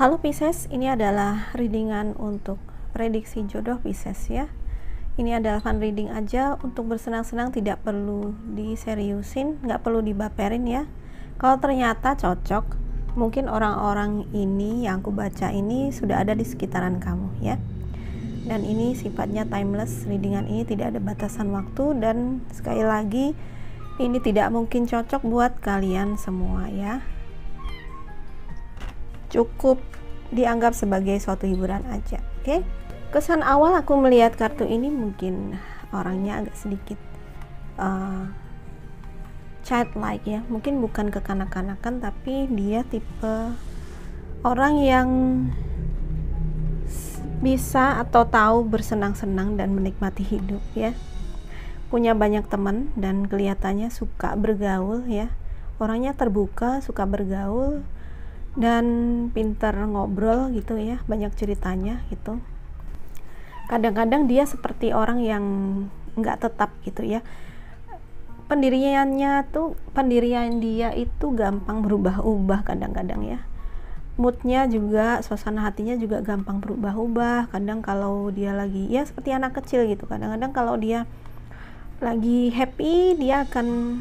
Halo Pisces, ini adalah readingan untuk prediksi jodoh Pisces ya. Ini adalah fun reading aja, untuk bersenang-senang, tidak perlu diseriusin, nggak perlu dibaperin ya. Kalau ternyata cocok, mungkin orang-orang ini yang aku baca ini sudah ada di sekitaran kamu ya. Dan ini sifatnya timeless, readingan ini tidak ada batasan waktu, dan sekali lagi ini tidak mungkin cocok buat kalian semua ya. Cukup dianggap sebagai suatu hiburan aja, oke? Kesan awal aku melihat kartu ini, mungkin orangnya agak sedikit childlike ya, mungkin bukan kekanak-kanakan, tapi dia tipe orang yang bisa atau tahu bersenang-senang dan menikmati hidup ya. Punya banyak teman dan kelihatannya suka bergaul ya, orangnya terbuka, suka bergaul dan pintar ngobrol gitu ya, banyak ceritanya gitu. Kadang-kadang dia seperti orang yang nggak tetap gitu ya, pendirian dia itu gampang berubah-ubah kadang-kadang ya. Moodnya juga, suasana hatinya juga gampang berubah-ubah. Kadang kalau dia lagi ya seperti anak kecil gitu, kadang-kadang kalau dia lagi happy dia akan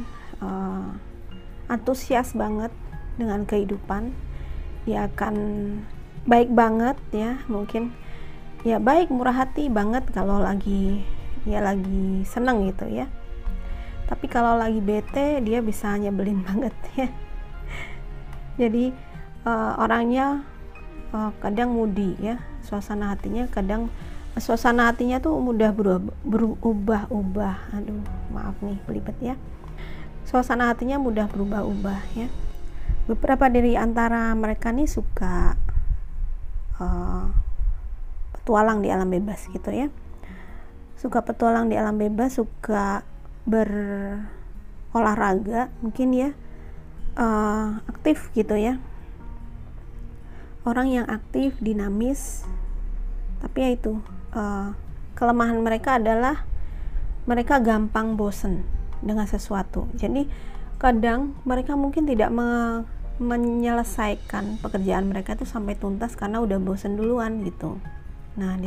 antusias banget dengan kehidupan. Dia akan baik banget ya, mungkin ya baik, murah hati banget kalau lagi seneng gitu ya. Tapi kalau lagi bete dia bisa nyebelin banget ya. Jadi orangnya kadang moody ya, suasana hatinya tuh mudah berubah-ubah. Aduh, maaf nih belibet ya. Suasana hatinya mudah berubah-ubah ya. Beberapa dari antara mereka nih suka petualang di alam bebas gitu ya, suka petualang di alam bebas, suka berolahraga mungkin ya, aktif gitu ya, orang yang aktif, dinamis. Tapi ya itu, kelemahan mereka adalah mereka gampang bosen dengan sesuatu. Jadi kadang mereka mungkin tidak menyelesaikan pekerjaan mereka itu sampai tuntas karena udah bosen duluan gitu. Nah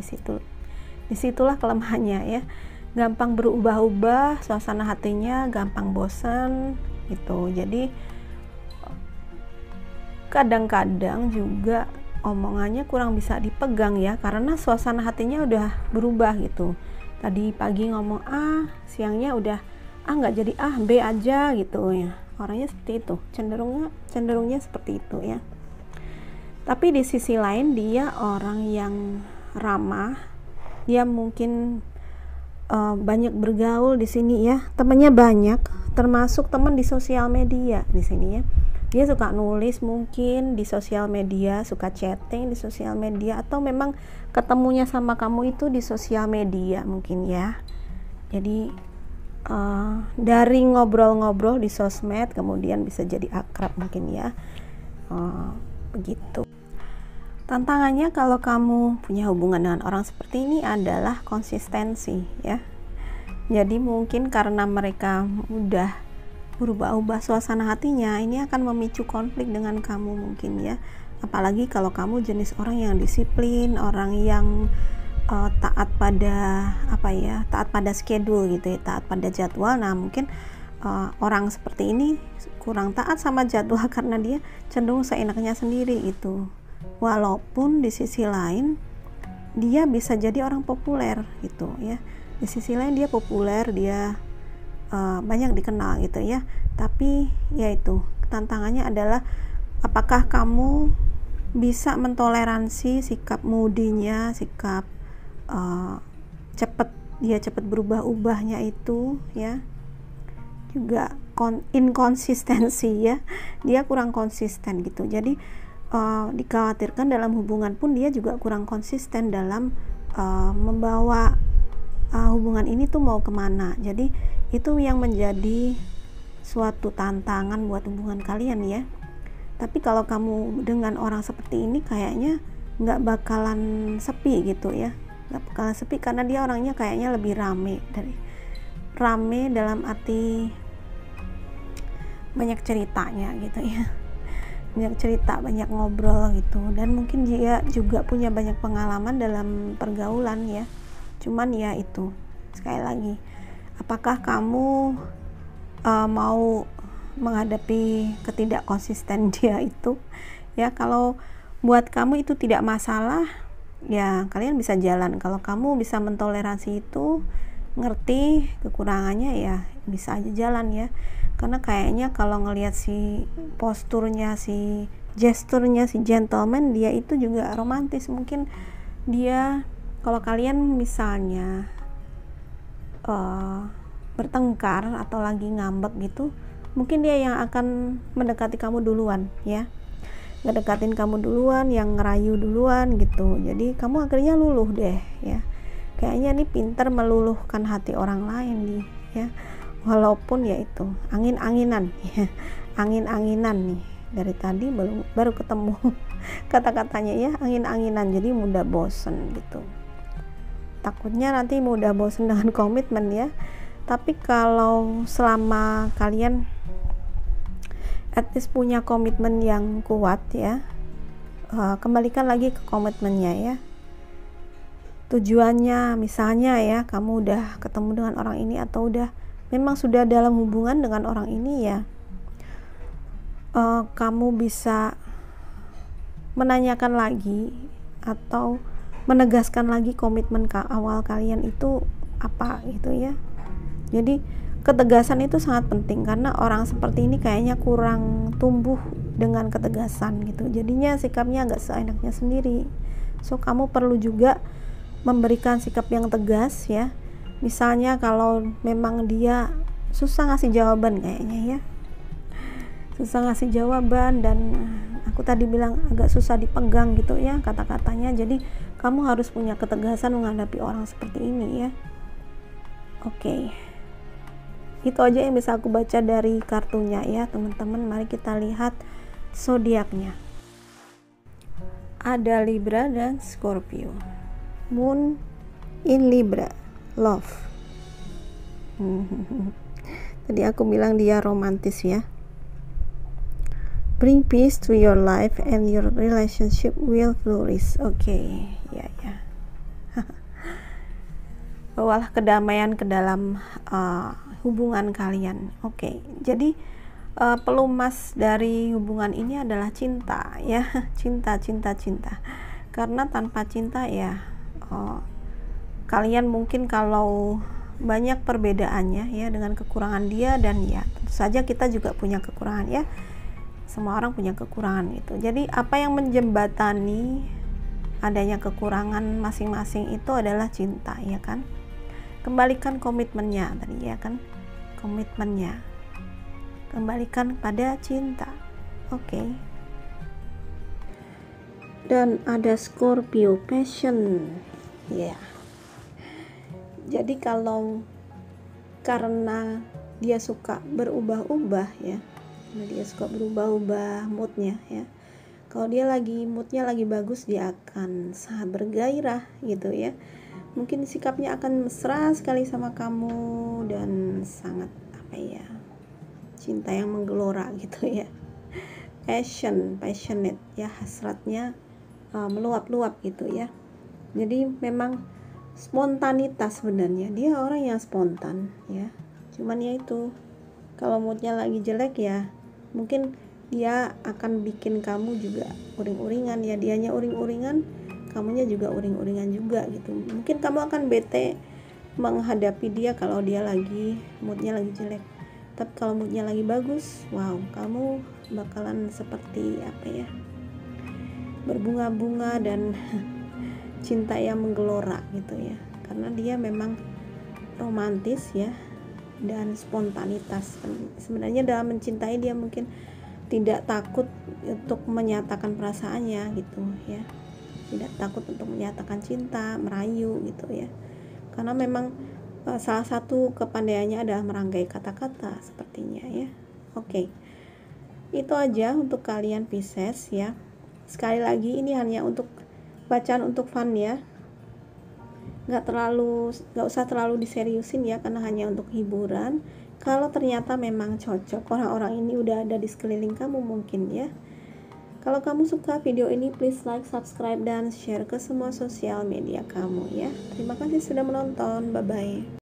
disitulah kelemahannya ya, gampang berubah-ubah suasana hatinya, gampang bosen gitu. Jadi kadang-kadang juga omongannya kurang bisa dipegang ya, karena suasana hatinya udah berubah gitu. Tadi pagi ngomong A, siangnya udah nggak jadi A, B aja gitu ya. Orangnya seperti itu, cenderungnya seperti itu ya. Tapi di sisi lain dia orang yang ramah, dia mungkin banyak bergaul di sini ya, temannya banyak, termasuk teman di sosial media di sini ya. Dia suka nulis mungkin di sosial media, suka chatting di sosial media, atau memang ketemunya sama kamu itu di sosial media mungkin ya. Jadi dari ngobrol-ngobrol di sosmed kemudian bisa jadi akrab mungkin ya, begitu. Tantangannya kalau kamu punya hubungan dengan orang seperti ini adalah konsistensi ya. Jadi mungkin karena mereka mudah berubah-ubah suasana hatinya, ini akan memicu konflik dengan kamu mungkin ya. Apalagi kalau kamu jenis orang yang disiplin, orang yang taat pada schedule gitu ya, taat pada jadwal. Nah mungkin orang seperti ini kurang taat sama jadwal karena dia cenderung seenaknya sendiri gitu. Walaupun di sisi lain dia bisa jadi orang populer gitu ya, di sisi lain dia populer, dia banyak dikenal gitu ya. Tapi ya itu, tantangannya adalah apakah kamu bisa mentoleransi sikap moodinya, sikap cepet berubah-ubahnya itu ya. Juga inkonsistensi ya, dia kurang konsisten gitu. Jadi dikhawatirkan dalam hubungan pun dia juga kurang konsisten dalam membawa hubungan ini tuh mau kemana. Jadi itu yang menjadi suatu tantangan buat hubungan kalian ya. Tapi kalau kamu dengan orang seperti ini kayaknya nggak bakalan sepi gitu ya, nggak bakalan sepi karena dia orangnya kayaknya lebih rame dalam arti banyak ceritanya gitu ya. banyak cerita, banyak ngobrol gitu, dan mungkin dia juga punya banyak pengalaman dalam pergaulan ya. Cuman ya itu, sekali lagi, apakah kamu mau menghadapi ketidakkonsisten dia itu ya? Kalau buat kamu itu tidak masalah ya, kalian bisa jalan. Kalau kamu bisa mentoleransi itu, ngerti kekurangannya, ya bisa aja jalan ya. Karena kayaknya kalau ngelihat si posturnya, si gesturnya si gentleman, dia itu juga romantis. Mungkin dia, kalau kalian misalnya bertengkar atau lagi ngambek gitu, mungkin dia yang akan mendekati kamu duluan ya, ngedekatin kamu duluan, yang ngerayu duluan gitu. Jadi kamu akhirnya luluh deh ya. Kayaknya nih pinter meluluhkan hati orang lain nih ya, walaupun ya itu angin-anginan ya, angin-anginan nih, dari tadi baru ketemu kata-katanya ya, angin-anginan, jadi mudah bosen gitu. Takutnya nanti mudah bosen dengan komitmen ya. Tapi kalau selama kalian at least punya komitmen yang kuat ya, kembalikan lagi ke komitmennya ya. Tujuannya misalnya ya, kamu udah ketemu dengan orang ini atau udah memang sudah dalam hubungan dengan orang ini ya, kamu bisa menanyakan lagi atau menegaskan lagi komitmen awal kalian itu apa gitu ya. Jadi ketegasan itu sangat penting, karena orang seperti ini kayaknya kurang tumbuh dengan ketegasan gitu, jadinya sikapnya agak seenaknya sendiri. So kamu perlu juga memberikan sikap yang tegas ya. Misalnya kalau memang dia susah ngasih jawaban kayaknya ya, susah ngasih jawaban, dan aku tadi bilang agak susah dipegang gitu ya kata-katanya, jadi kamu harus punya ketegasan menghadapi orang seperti ini ya. Oke. Itu aja yang bisa aku baca dari kartunya ya teman-teman. Mari kita lihat zodiaknya. Ada Libra dan Scorpio. Moon in Libra, love. Tadi aku bilang dia romantis ya. Bring peace to your life and your relationship will flourish. Oke, ya. Bawalah kedamaian ke dalam hubungan kalian. Oke, jadi pelumas dari hubungan ini adalah cinta ya. Cinta. Karena tanpa cinta ya, kalian mungkin kalau banyak perbedaannya ya, dengan kekurangan dia, dan ya tentu saja kita juga punya kekurangan ya, semua orang punya kekurangan gitu. Jadi apa yang menjembatani adanya kekurangan masing-masing itu adalah cinta ya kan. Kembalikan komitmennya tadi ya kan, komitmennya kembalikan pada cinta. Oke. Dan ada Scorpio, passion ya. Jadi kalau karena dia suka berubah-ubah ya, dia suka berubah-ubah moodnya ya. Kalau dia lagi moodnya lagi bagus, dia akan sangat bergairah gitu ya. Mungkin sikapnya akan mesra sekali sama kamu, dan sangat cinta yang menggelora gitu ya. Passionate ya, hasratnya meluap-luap gitu ya. Jadi memang spontanitas sebenarnya, dia orang yang spontan ya. Cuman ya itu, kalau moodnya lagi jelek ya, mungkin dia akan bikin kamu juga uring-uringan ya. Dianya uring-uringan, kamunya juga uring-uringan juga gitu. Mungkin kamu akan bete menghadapi dia kalau dia lagi moodnya lagi jelek. Tapi kalau moodnya lagi bagus, wow, kamu bakalan seperti berbunga-bunga dan cinta yang menggelora gitu ya. Karena dia memang romantis ya, dan spontanitas. Sebenarnya dalam mencintai dia mungkin tidak takut untuk menyatakan perasaannya gitu ya, tidak takut untuk menyatakan cinta, merayu gitu ya. Karena memang salah satu kepandaiannya adalah merangkai kata-kata sepertinya ya. Oke. Itu aja untuk kalian Pisces ya. Sekali lagi ini hanya untuk bacaan untuk fun ya. Nggak usah terlalu diseriusin ya, karena hanya untuk hiburan. Kalau ternyata memang cocok, orang-orang ini udah ada di sekeliling kamu mungkin ya, Kalau kamu suka video ini, please like, subscribe, dan share ke semua sosial media kamu ya. Terima kasih sudah menonton. Bye-bye.